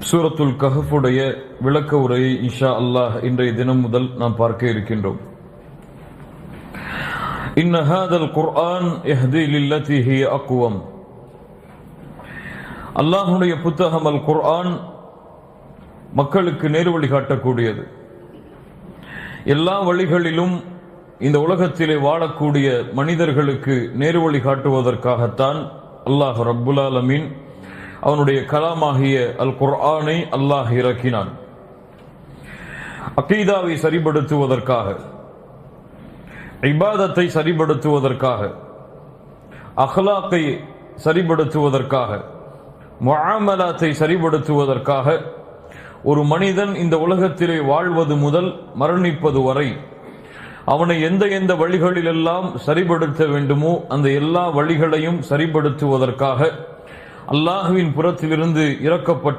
சூரத்துல் கஹ்ஃபுடைய விளக்க உரையை இன்ஷா அல்லாஹ் இன்றைய தினம் முதல் நாம் பார்க்க இருக்கின்றோம். இன்ன ஹாதல் குர்ஆன் யஹ்தி லில்லதி ஹிய அக்வம். அல்லாஹ்வுடைய புத்தகம் அல் குர்ஆன் மக்களுக்கு நேர்வழி காட்டக்கூடியது. எல்லா வழிகளிலும் இந்த உலகத்திலே வாழக்கூடிய மனிதர்களுக்கு நேர்வழி காட்டுவதற்காகத்தான் அல்லாஹ் ரப்புல் ஆலமீன் அவனுடைய கலாமாகிய அல் குர்ஆனை அல்லாஹ் இறக்கினான். அகீதாவை சரிபடுத்துவதற்காக, இபாதத்தை சரிபடுத்துவதற்காக, அஹ்லாக்கை சரிபடுத்துவதற்காக, முஆமலாத்தை சரிபடுத்துவதற்காக ஒரு மனிதன் இந்த உலகத்திலே வாழ்வது முதல் மரணிப்பது வரை அவனை எந்த எந்த வழிகளிலெல்லாம் சரிபடுத்த வேண்டுமோ அந்த எல்லா வழிகளையும் சரிபடுத்துவதற்காக அல்லாஹ்வின் புறத்திலிருந்து இறக்கப்பட்ட